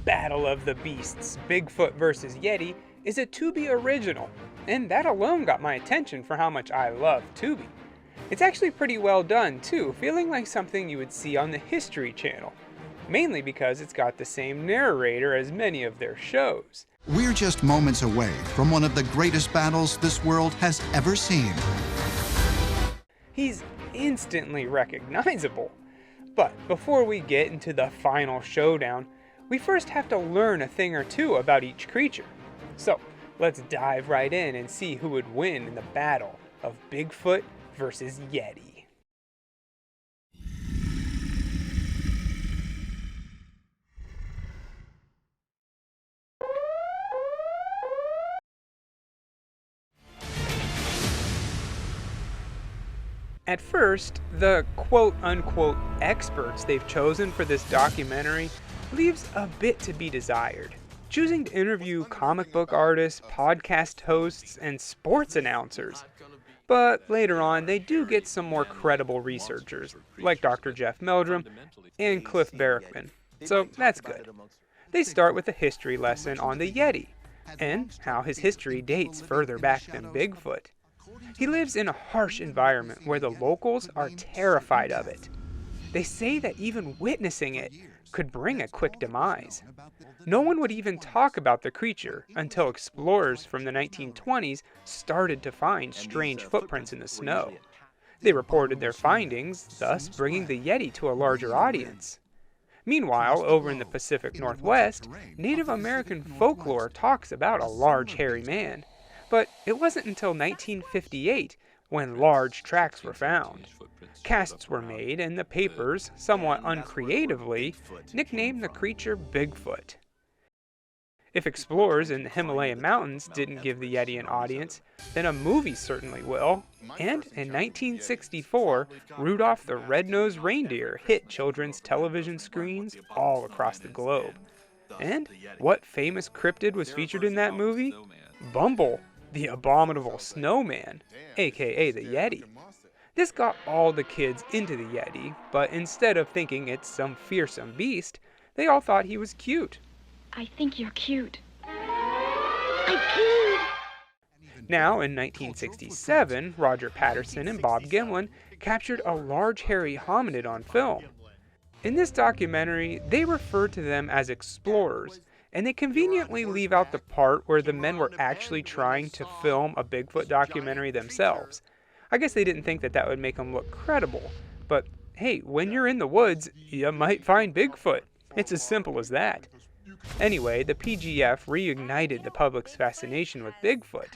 Battle of the Beasts, Bigfoot vs. Yeti, is a Tubi original, and that alone got my attention for how much I love Tubi. It's actually pretty well done too, feeling like something you would see on the History Channel, mainly because it's got the same narrator as many of their shows. We're just moments away from one of the greatest battles this world has ever seen. He's instantly recognizable. But before we get into the final showdown, we first have to learn a thing or two about each creature. So let's dive right in and see who would win in the battle of Bigfoot versus Yeti. At first, the quote-unquote experts they've chosen for this documentary leaves a bit to be desired, choosing to interview comic book artists, podcast hosts, and sports announcers. But later on, they do get some more credible researchers, like Dr. Jeff Meldrum and Cliff Barackman, so that's good. They start with a history lesson on the Yeti, and how his history dates further back than Bigfoot. He lives in a harsh environment where the locals are terrified of it. They say that even witnessing it could bring a quick demise. No one would even talk about the creature until explorers from the 1920s started to find strange footprints in the snow. They reported their findings, thus bringing the Yeti to a larger audience. Meanwhile, over in the Pacific Northwest, Native American folklore talks about a large hairy man. But it wasn't until 1958 when large tracks were found. Casts were made, and the papers, somewhat uncreatively, nicknamed the creature Bigfoot. If explorers in the Himalayan mountains didn't give the Yeti an audience, then a movie certainly will. And in 1964, Rudolph the Red-Nosed Reindeer hit children's television screens all across the globe. And what famous cryptid was featured in that movie? Bumble, the abominable snowman, aka the Yeti. This got all the kids into the Yeti, but instead of thinking it's some fearsome beast, they all thought he was cute. I think you're cute. I'm cute! Now, in 1967, Roger Patterson and Bob Gimlin captured a large hairy hominid on film. In this documentary, they refer to them as explorers, and they conveniently leave out the part where the men were actually trying to film a Bigfoot documentary themselves. I guess they didn't think that that would make them look credible, but hey, when you're in the woods, you might find Bigfoot. It's as simple as that. Anyway, the PGF reignited the public's fascination with Bigfoot.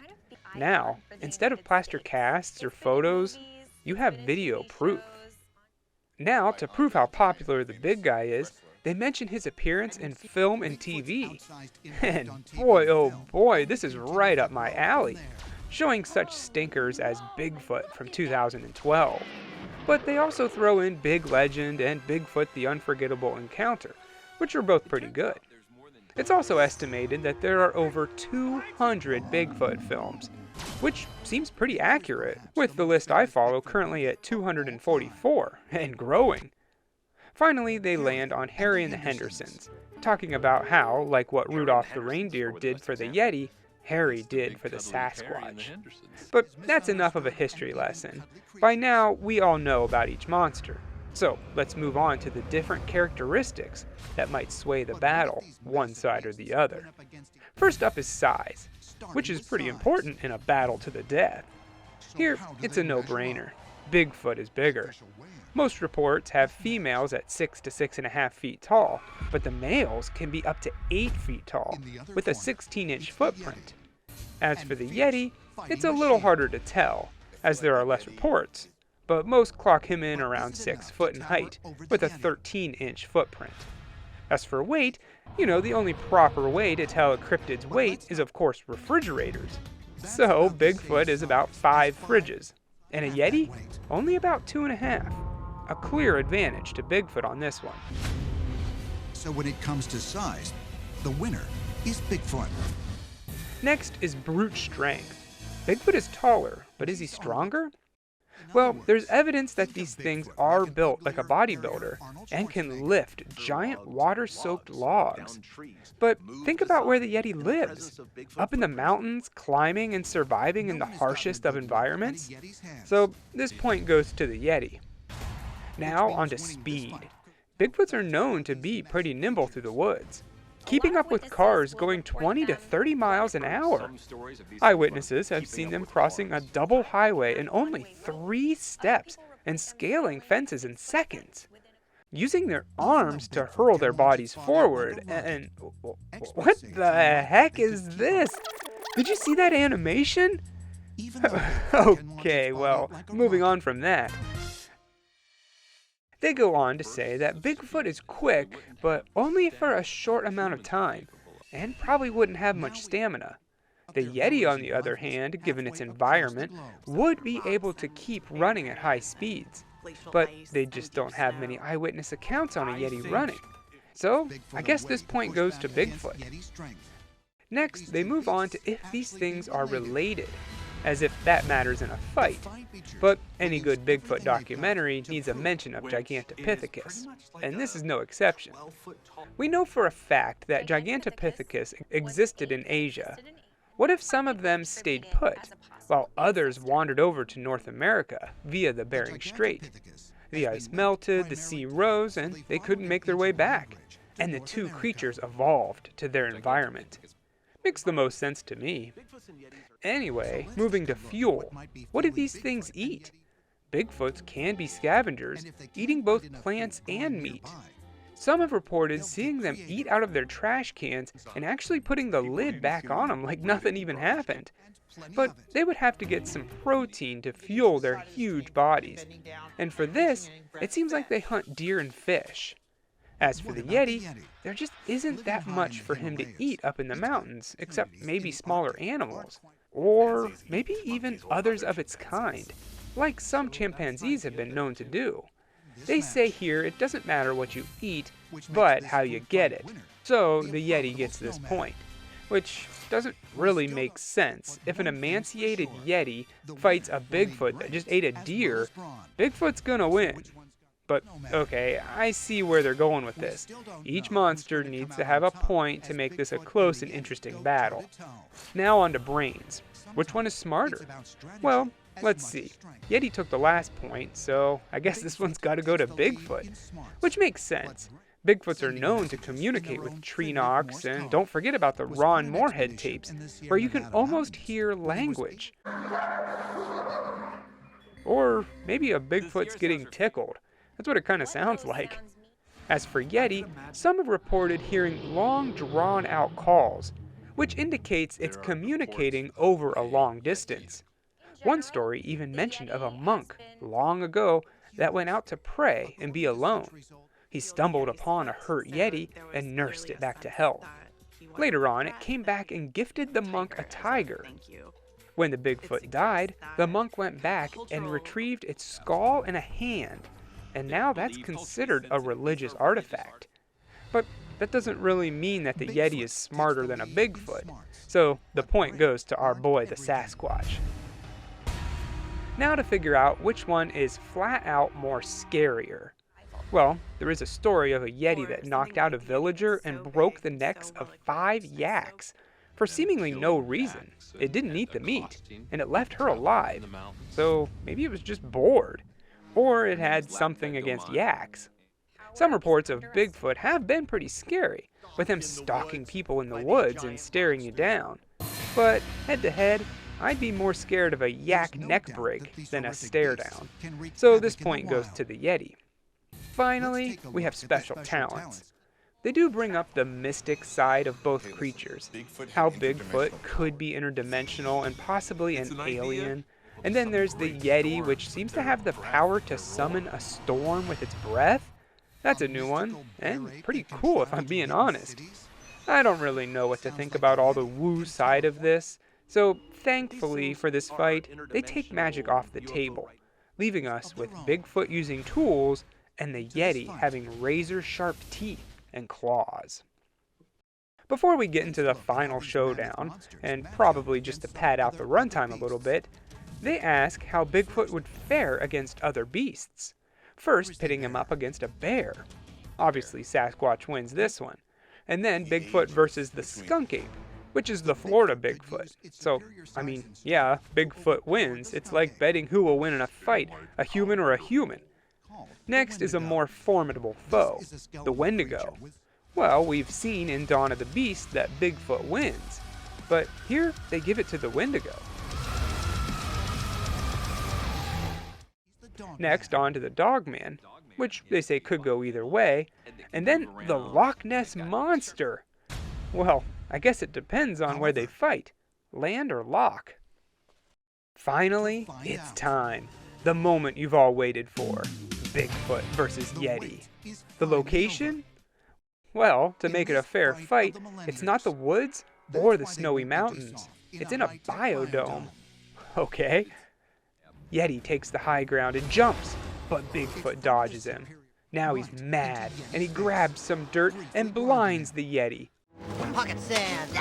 Now, instead of plaster casts or photos, you have video proof. Now, to prove how popular the big guy is, they mention his appearance in film and TV. And boy, oh boy, this is right up my alley, showing such stinkers as Bigfoot from 2012. But they also throw in Big Legend and Bigfoot the Unforgettable Encounter, which are both pretty good. It's also estimated that there are over 200 Bigfoot films, which seems pretty accurate, with the list I follow currently at 244 and growing. Finally, they land on Harry and the Hendersons, talking about how, like what Rudolph the Reindeer did for the Yeti, Harry did for the Sasquatch. But that's enough of a history lesson. By now, we all know about each monster. So let's move on to the different characteristics that might sway the battle, one side or the other. First up is size, which is pretty important in a battle to the death. Here, it's a no-brainer. Bigfoot is bigger. Most reports have females at 6 to 6.5 feet tall, but the males can be up to 8 feet tall, with a 16-inch footprint. As for the Yeti, it's a little harder to tell, as there are less reports, but most clock him in around 6 foot in height, with a 13-inch footprint. As for weight, the only proper way to tell a cryptid's weight is of course refrigerators. So Bigfoot is about 5 fridges, and a Yeti only about 2.5. A clear advantage to Bigfoot on this one. So when it comes to size, the winner is Bigfoot. Next is brute strength. Bigfoot is taller, but is he stronger? Well, there's evidence that these things are built like a bodybuilder and can lift giant water-soaked logs. But think about where the Yeti lives. Up in the mountains, climbing and surviving in the harshest of environments. So this point goes to the Yeti. Now onto speed. Bigfoots are known to be pretty nimble through the woods, keeping up with cars going 20 to 30 miles an hour. Eyewitnesses have seen them crossing a double highway in only 3 steps and scaling fences in seconds, using their arms to hurl their bodies forward. And what the heck is this? Did you see that animation? Okay, well, moving on from that. They go on to say that Bigfoot is quick, but only for a short amount of time, and probably wouldn't have much stamina. The Yeti, on the other hand, given its environment, would be able to keep running at high speeds. But they just don't have many eyewitness accounts on a Yeti running. So, I guess this point goes to Bigfoot. Next, they move on to if these things are related, as if that matters in a fight. But any good Bigfoot documentary needs a mention of Gigantopithecus, and this is no exception. We know for a fact that Gigantopithecus existed in Asia. What if some of them stayed put, while others wandered over to North America via the Bering Strait? The ice melted, the sea rose, and they couldn't make their way back, and the two creatures evolved to their environment. Makes the most sense to me. Anyway, moving to fuel. What do these things eat? Bigfoots can be scavengers, eating both plants and meat. Some have reported seeing them eat out of their trash cans and actually putting the lid back on them like nothing even happened. But they would have to get some protein to fuel their huge bodies. And for this, it seems like they hunt deer and fish. As for the Yeti, there just isn't that much for him to eat up in the mountains, except maybe smaller animals, or maybe even others of its kind, like some chimpanzees have been known to do. They say here it doesn't matter what you eat, but how you get it, so the Yeti gets this point, which doesn't really make sense. If an emaciated Yeti fights a Bigfoot that just ate a deer, Bigfoot's gonna win. But, okay, I see where they're going with this. Each monster needs to have a point to make this a close and interesting battle. Now on to brains. Which one is smarter? Well, let's see. Yeti took the last point, so I guess this one's got to go to Bigfoot. Which makes sense. Bigfoots are known to communicate with tree knocks, and don't forget about the Ron Moorhead tapes, where you can almost hear language. Or maybe a Bigfoot's getting tickled. That's what it kind of sounds like. As for Yeti, some have reported hearing long drawn-out calls, which indicates it's communicating over a long distance. One story even mentioned of a monk long ago that went out to pray and be alone. He stumbled upon a hurt Yeti and nursed it back to health. Later on, it came back and gifted the monk a tiger. When the Bigfoot died, the monk went back and retrieved its skull and a hand, and now that's considered a religious artifact. But that doesn't really mean that the Yeti is smarter than a Bigfoot, so the point goes to our boy the Sasquatch. Now to figure out which one is flat out more scarier. Well, there is a story of a Yeti that knocked out a villager and broke the necks of 5 yaks for seemingly no reason. It didn't eat the meat, and it left her alive, so maybe it was just bored. Or it had something against yaks. Some reports of Bigfoot have been pretty scary, with him stalking people in the woods and staring you down. But head to head, I'd be more scared of a yak neck break than a stare down. So this point goes to the Yeti. Finally, we have special talents. They do bring up the mystic side of both creatures, how Bigfoot could be interdimensional and possibly an alien. And then there's the Yeti, which seems to have the power to summon a storm with its breath. That's a new one, and pretty cool if I'm being honest. I don't really know what to think about all the woo side of this, so thankfully for this fight, they take magic off the table, leaving us with Bigfoot using tools and the Yeti having razor-sharp teeth and claws. Before we get into the final showdown, and probably just to pad out the runtime a little bit, They ask how Bigfoot would fare against other beasts, first pitting him up against a bear. Obviously, Sasquatch wins this one. And then Bigfoot versus the skunk ape, which is the Florida Bigfoot. So, I mean, yeah, Bigfoot wins. It's like betting who will win in a fight, a human or a human. Next is a more formidable foe, the Wendigo. Well, we've seen in Dawn of the Beast that Bigfoot wins, but here they give it to the Wendigo. Next, on to the Dogman, which they say could go either way, and then the Loch Ness Monster. Well, I guess it depends on where they fight, land or loch. Finally, it's time. The moment you've all waited for. Bigfoot versus Yeti. The location? Well, to make it a fair fight, it's not the woods or the snowy mountains. It's in a biodome. Okay. Yeti takes the high ground and jumps, but Bigfoot dodges him. Now he's mad, and he grabs some dirt and blinds the Yeti. Pocket sand.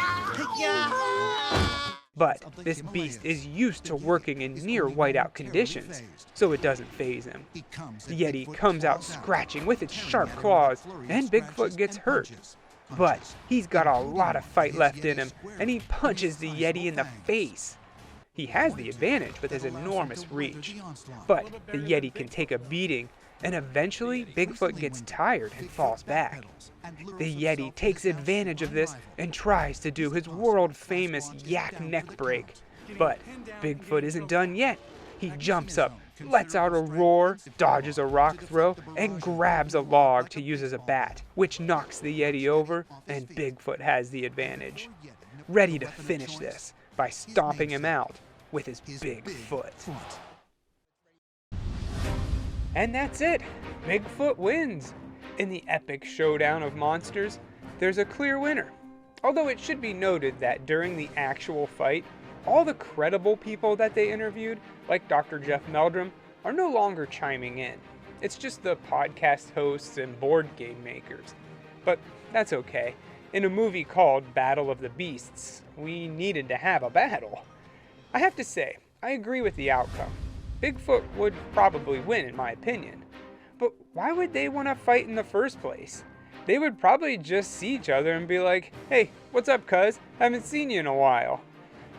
But this beast is used to working in near whiteout conditions, so it doesn't faze him. The Yeti comes out scratching with its sharp claws, and Bigfoot gets hurt. But he's got a lot of fight left in him, and he punches the Yeti in the face. He has the advantage with his enormous reach, but the Yeti can take a beating, and eventually Bigfoot gets tired and falls back. The Yeti takes advantage of this and tries to do his world-famous yak neck break, but Bigfoot isn't done yet. He jumps up, lets out a roar, dodges a rock throw, and grabs a log to use as a bat, which knocks the Yeti over, and Bigfoot has the advantage, ready to finish this by stomping him out with his big foot. And that's it. Bigfoot wins. In the epic showdown of monsters, there's a clear winner. Although it should be noted that during the actual fight, all the credible people that they interviewed, like Dr. Jeff Meldrum, are no longer chiming in. It's just the podcast hosts and board game makers. But that's okay. In a movie called Battle of the Beasts, we needed to have a battle. I have to say, I agree with the outcome. Bigfoot would probably win in my opinion. But why would they want to fight in the first place? They would probably just see each other and be like, "Hey, what's up, cuz? Haven't seen you in a while."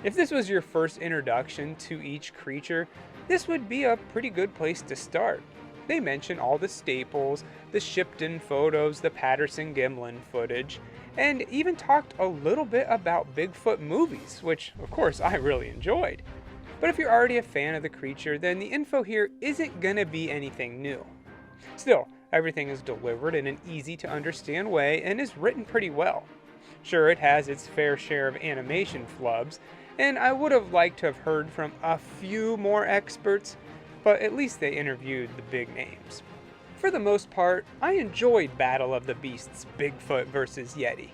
If this was your first introduction to each creature, this would be a pretty good place to start. They mention all the staples, the Shipton photos, the Patterson-Gimlin footage, and even talked a little bit about Bigfoot movies, which of course I really enjoyed. But if you're already a fan of the creature, then the info here isn't gonna be anything new. Still, everything is delivered in an easy to understand way and is written pretty well. Sure, it has its fair share of animation flubs, and I would have liked to have heard from a few more experts, but at least they interviewed the big names. For the most part, I enjoyed Battle of the Beasts Bigfoot versus Yeti.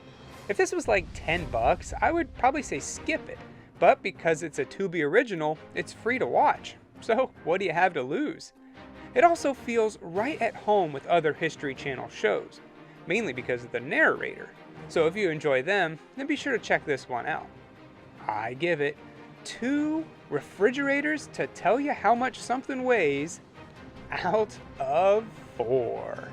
If this was like $10, I would probably say skip it, but because it's a Tubi original, it's free to watch. So what do you have to lose? It also feels right at home with other History Channel shows, mainly because of the narrator. So if you enjoy them, then be sure to check this one out. I give it 2 refrigerators to tell you how much something weighs out of 4.